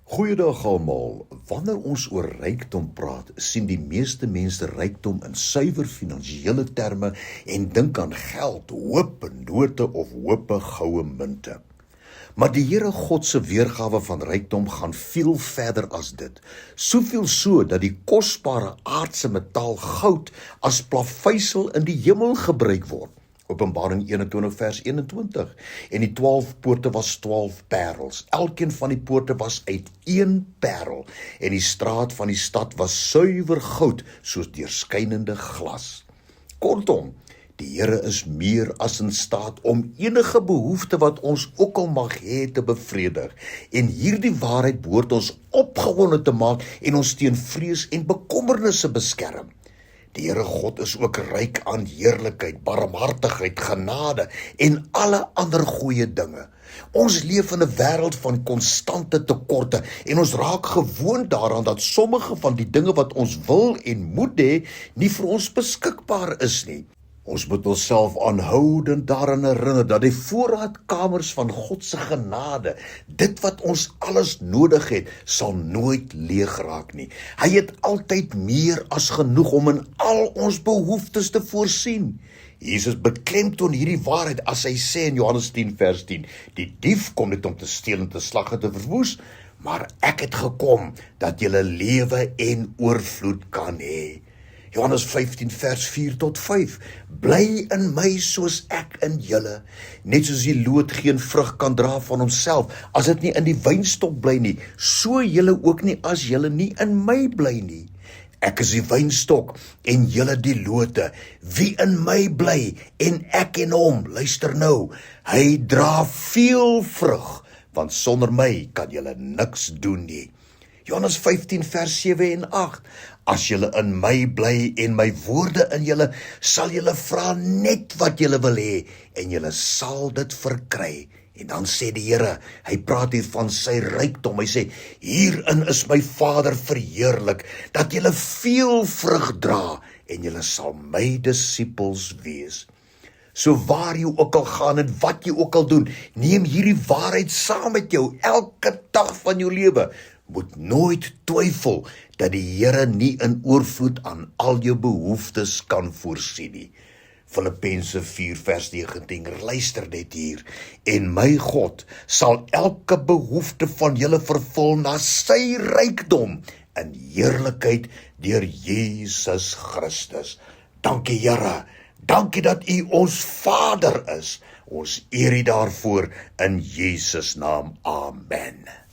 Goeiedag almal. Wanneer ons oor rykdom praat, sien die meeste mense rykdom in suiwer finansiële terme en dink aan geld, hoop note of hope goue munte. Maar die Here God se weergawe van rykdom gaan veel verder as dit. Soveel so dat die kosbare aardse metaal goud as plaveisel in die hemel gebruik word. Openbaring 21 vers 21. En die 12 poorte was 12 parels. Elkeen van die poorte was uit 1 parel. En die straat van die stad was suiwer goud, soos deurskynende glas. Kortom, die Here is meer as in staat om enige behoefte wat ons ook al mag hê te bevredig. En hierdie waarheid behoort ons opgewonde te maak en ons teen vrees en bekommernisse beskerm. Die Here God is ook ryk aan heerlikheid, barmhartigheid, genade en alle ander goeie dinge. Ons leef in 'n wêreld van konstante tekorte en ons raak gewoond daaraan dat sommige van die dinge wat ons wil en moet hê, nie vir ons beskikbaar is nie. Ons moet onsself aanhoudend daaraan herinner dat die voorraadkamers van God se genade, dit wat ons alles nodig het, sal nooit leeg raak nie. Hy het altyd meer as genoeg om in al ons behoeftes te voorsien. Jesus beklemtoon hierdie waarheid as hy sê in Johannes 10 vers 10, die dief kom net om te steel en te slag en te verwoes, maar ek het gekom dat julle lewe en oorvloed kan hê. Johannes 15 vers 4 tot 5, bly in my soos ek in julle, net soos die loot geen vrug kan dra van homself, as dit nie in die wynstok bly nie, so julle ook nie as julle nie in my bly nie. Ek is die wynstok en julle die lote, wie in my bly en ek in hom, luister nou, hy dra veel vrug, want sonder my kan julle niks doen nie. Johannes 15 vers 7 en 8, as julle in my bly en my woorde in julle, sal julle vra net wat julle wil hê, en julle sal dit verkry. En dan sê die Here, hy praat hier van sy rykdom, hy sê, hierin is my Vader verheerlik, dat julle veel vrug dra, en julle sal my disippels wees. So waar jy ook al gaan en wat jy ook al doen, neem hierdie waarheid saam met jou, elke dag van jou lewe. Moet nooit twyfel dat die Here nie in oorvloed aan al jou behoeftes kan voorsien nie. Filippense 4 vers 19, luister net hier, en my God sal elke behoefte van julle vervul na sy rykdom in heerlikheid deur Jesus Christus. Dankie Here, dankie dat U ons Vader is. Ons eer U daarvoor in Jesus naam. Amen.